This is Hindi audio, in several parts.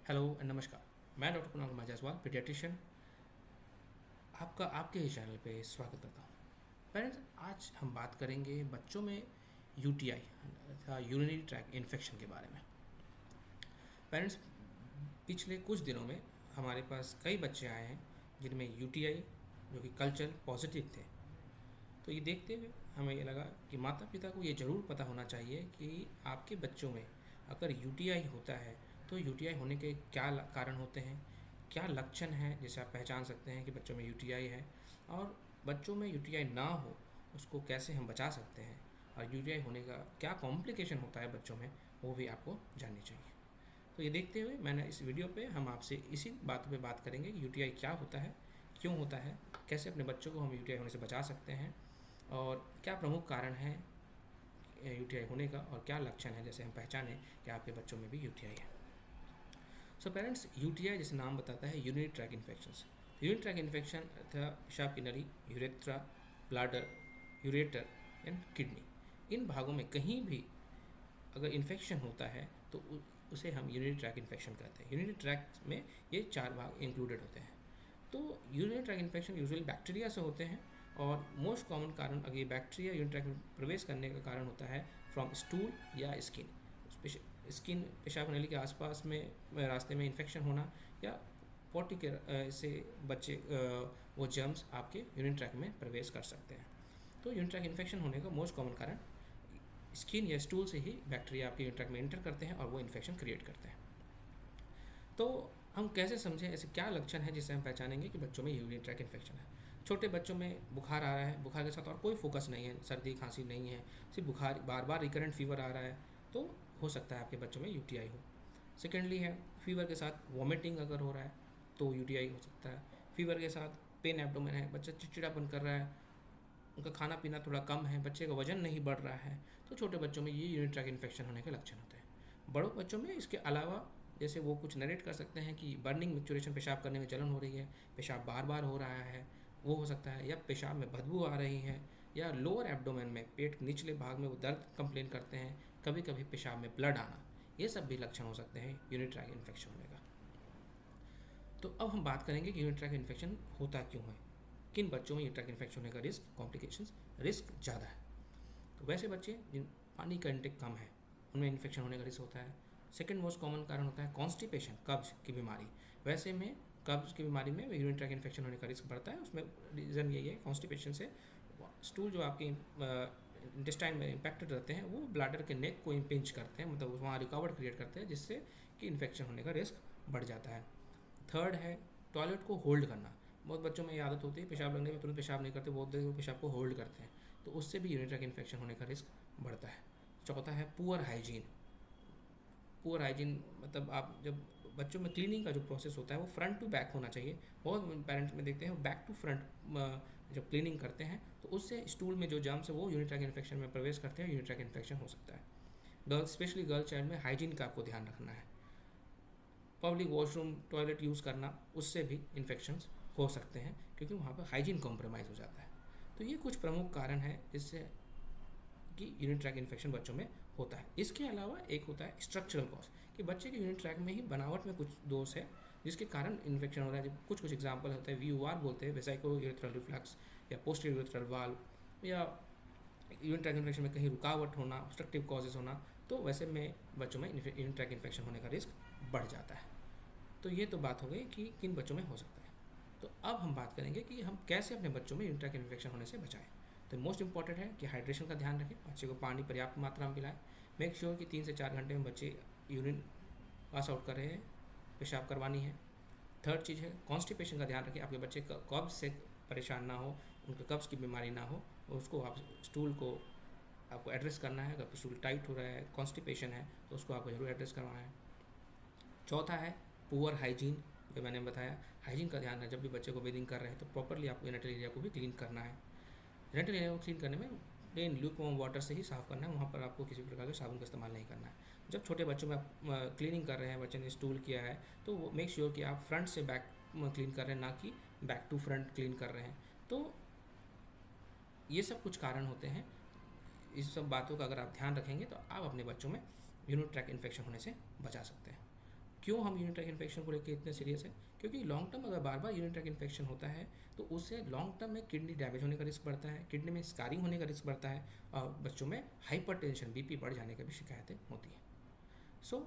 हेलो एंड नमस्कार। मैं डॉक्टर कुणाल कुमार जायसवाल, पीडियाट्रिशियन, आपका आपके ही चैनल पे स्वागत करता हूँ। पेरेंट्स, आज हम बात करेंगे बच्चों में यूटीआई अर्थात यूरिनरी ट्रैक इन्फेक्शन के बारे में। पेरेंट्स, पिछले कुछ दिनों में हमारे पास कई बच्चे आए हैं जिनमें यूटीआई जो कि कल्चर पॉजिटिव थे। तो ये देखते हुए हमें ये लगा कि माता पिता को ये ज़रूर पता होना चाहिए कि आपके बच्चों में अगर यूटीआई होता है तो यूटीआई होने के क्या कारण होते हैं, क्या लक्षण हैं जिसे आप पहचान सकते हैं कि बच्चों में यूटीआई है, और बच्चों में यूटीआई ना हो उसको कैसे हम बचा सकते हैं, और यूटीआई होने का क्या कॉम्प्लिकेशन होता है बच्चों में, वो भी आपको जाननी चाहिए। तो ये देखते हुए मैंने इस वीडियो पे हम आपसे इसी बात पे बात करेंगे कि यूटीआई क्या होता है, क्यों होता है, कैसे अपने बच्चों को हम यूटीआई होने से बचा सकते हैं, और क्या प्रमुख कारण है यूटीआई होने का, और क्या लक्षण है जैसे हम पहचानें कि आपके बच्चों में भी यूटीआई है। सो पेरेंट्स, यूटीआई जैसे नाम बताता है urinary tract infections. Urinary tract infection अर्थात पेशाब की नली, urethra, bladder, ureter and kidney, इन भागों में कहीं भी अगर इन्फेक्शन होता है तो उसे हम यूरिनरी ट्रैक इन्फेक्शन कहते हैं। यूरिनरी ट्रैक में ये 4 भाग इंक्लूडेड होते हैं। तो urinary tract infection usually bacteria से होते हैं, और मोस्ट कॉमन कारण अगर ये बैक्टीरिया यूरिन ट्रैक में प्रवेश करने का कारण होता है फ्रॉम स्टूल या स्किन। स्किन, पेशाब नली के आसपास में रास्ते में इन्फेक्शन होना, या पॉटी के से बच्चे वो जर्म्स आपके यूरिन ट्रैक में प्रवेश कर सकते हैं। तो यूरिन ट्रैक इन्फेक्शन होने का मोस्ट कॉमन कारण स्किन या स्टूल से ही बैक्टीरिया आपके यूरिन ट्रैक में एंटर करते हैं और वो इन्फेक्शन क्रिएट करते हैं। तो हम कैसे समझें, ऐसे क्या लक्षण है जिससे हम पहचानेंगे कि बच्चों में यूरिन ट्रैक इन्फेक्शन है। छोटे बच्चों में बुखार आ रहा है, बुखार के साथ और कोई फोकस नहीं है, सर्दी खांसी नहीं है, सिर्फ बुखार, बार बार रिकरेंट फीवर आ रहा है, तो हो सकता है आपके बच्चों में यूटीआई हो। सेकेंडली है, फीवर के साथ वॉमिटिंग अगर हो रहा है तो यूटीआई हो सकता है। फीवर के साथ पेन एब्डोमेन है, बच्चा चिड़चिड़ापन कर रहा है, उनका खाना पीना थोड़ा कम है, बच्चे का वजन नहीं बढ़ रहा है, तो छोटे बच्चों में ये यूरिन ट्रैक इन्फेक्शन होने के लक्षण होते हैं। बड़ों बच्चों में इसके अलावा जैसे वो कुछ नरेट कर सकते हैं कि बर्निंग मिक्चुरेशन, पेशाब करने में जलन हो रही है, पेशाब बार बार हो रहा है, वो हो सकता है, या पेशाब में बदबू आ रही है, या लोअर एब्डोमेन में पेट निचले भाग में वो दर्द कंप्लेन करते हैं, कभी कभी पेशाब में ब्लड आना, ये सब भी लक्षण हो सकते हैं यूरिन ट्रैक इन्फेक्शन होने का। तो अब हम बात करेंगे कि यूरिन ट्रैक इन्फेक्शन होता क्यों है, किन बच्चों में यूरिन ट्रैक इन्फेक्शन होने का रिस्क, कॉम्प्लिकेशंस, रिस्क ज़्यादा है। तो वैसे बच्चे जिन पानी का इंटेक कम है उनमें इन्फेक्शन होने का रिस्क होता है। सेकेंड मोस्ट कॉमन कारण होता है कॉन्स्टिपेशन, कब्ज की बीमारी। वैसे में कब्ज की बीमारी में यूरिन ट्रैक इन्फेक्शन होने का रिस्क बढ़ता है। उसमें रीज़न यही है, कॉन्स्टिपेशन से स्टूल जो आपके इंटेस्टाइन में इम्पैक्टेड रहते हैं वो ब्लैडर के नेक को इम्पिंच करते हैं, मतलब वहाँ रिकॉर्ड क्रिएट करते हैं, जिससे कि इन्फेक्शन होने का रिस्क बढ़ जाता है। थर्ड है टॉयलेट को होल्ड करना। बहुत बच्चों में ये आदत होती है, पेशाब लगने में तुरंत पेशाब नहीं करते, बहुत देर वो पेशाब को होल्ड करते हैं, तो उससे भी यूरिन ट्रैक इन्फेक्शन होने का रिस्क बढ़ता है। चौथा है पुअर हाइजीन। पुअर हाइजीन मतलब आप जब बच्चों में क्लीनिंग का जो प्रोसेस होता है वो फ्रंट टू बैक होना चाहिए। बहुत पेरेंट्स में देखते हैं बैक टू फ्रंट जब क्लीनिंग करते हैं तो उससे स्टूल में जो जर्म्स है वो यूरिन ट्रैक इन्फेक्शन में प्रवेश करते हैं, यूरिन ट्रैक इन्फेक्शन हो सकता है। गर्ल्स, स्पेशली गर्ल चाइल्ड में हाइजीन का आपको ध्यान रखना है। पब्लिक वॉशरूम, टॉयलेट यूज़ करना, उससे भी इन्फेक्शंस हो सकते हैं क्योंकि वहाँ पर हाइजीन कॉम्प्रोमाइज़ हो जाता है। तो ये कुछ प्रमुख कारण हैं जिससे कि यूरिन ट्रैक इन्फेक्शन बच्चों में होता है। इसके अलावा एक होता है स्ट्रक्चरल कॉज, कि बच्चे के यूरिन ट्रैक में ही बनावट में कुछ दोष है जिसके कारण इन्फेक्शन हो रहा है। कुछ कुछ एग्जाम्पल होता है, VUR बोलते हैं, वेसाइको यूरेथ्रल रिफ्लक्स, या पोस्टीरियर यूरेथ्रल वाल्व, या यूरिन ट्रैक इन्फेक्शन में कहीं रुकावट होना, ऑब्स्ट्रक्टिव कॉजेज होना, तो वैसे में बच्चों में यूरिन ट्रैक इन्फेक्शन होने का रिस्क बढ़ जाता है। तो ये तो बात हो गई कि किन बच्चों में हो सकता है। तो अब हम बात करेंगे कि हम कैसे अपने बच्चों में यूरिन ट्रैक इन्फेक्शन होने से बचाएं। तो मोस्ट इंपॉर्टेंट है कि हाइड्रेशन का ध्यान रखें, बच्चे को पानी पर्याप्त मात्रा में पिलाएं। मेक श्योर कि 3 से 4 घंटे में बच्चे यूरिन पास आउट कर रहे हैं, पेशाब करवानी है। थर्ड चीज़ है कॉन्स्टिपेशन का ध्यान रखें, आपके बच्चे कब्ज से परेशान ना हो, उनके कब्ज की बीमारी ना हो, उसको आप स्टूल को आपको एड्रेस करना है। अगर स्टूल टाइट हो रहा है, कॉन्स्टिपेशन है, तो उसको आपको जरूर एड्रेस करवाना है। चौथा है पुअर हाइजीन, जो मैंने बताया, हाइजीन का ध्यान है। जब भी बच्चे को बेडिंग कर रहे हैं तो प्रॉपरली आपको जेनिटल एरिया को भी क्लीन करना है। जेनिटल एरिया को क्लीन करने में प्लेन ल्यूक वार्म वाटर से ही साफ़ करना है, वहाँ पर आपको किसी प्रकार के साबुन का इस्तेमाल नहीं करना है। जब छोटे बच्चों में आप क्लीनिंग कर रहे हैं, बच्चे ने स्टूल किया है, तो वो मेक श्योर कि आप फ्रंट से बैक क्लीन कर रहे हैं, ना कि बैक टू फ्रंट क्लीन कर रहे हैं। तो ये सब कुछ कारण होते हैं। इस सब बातों का अगर आप ध्यान रखेंगे तो आप अपने बच्चों में यूरिन ट्रैक इन्फेक्शन होने से बचा सकते हैं। क्यों हम यूरिन ट्रैक इन्फेक्शन को लेकर इतने सीरियस हैं? क्योंकि लॉन्ग टर्म अगर बार बार यूरिन ट्रैक इन्फेक्शन होता है तो उससे लॉन्ग टर्म में किडनी डैमेज होने का रिस्क बढ़ता है, किडनी में स्कारिंग होने का रिस्क बढ़ता है, और बच्चों में हाइपरटेंशन बीपी बढ़ जाने की भी शिकायतें होती हैं। सो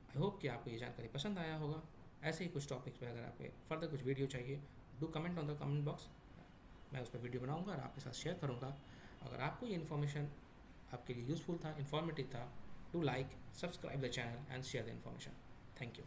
आई होप कि आपको ये जानकारी पसंद आया होगा। ऐसे ही कुछ टॉपिक्स पे अगर आपको फर्दर कुछ वीडियो चाहिए, do comment on the comment box, मैं उस पर वीडियो बनाऊंगा और आपके साथ शेयर करूंगा। अगर आपको ये इन्फॉर्मेशन आपके लिए यूज़फुल था, इन्फॉर्मेटिव था, do like, subscribe the channel and share the information. Thank you.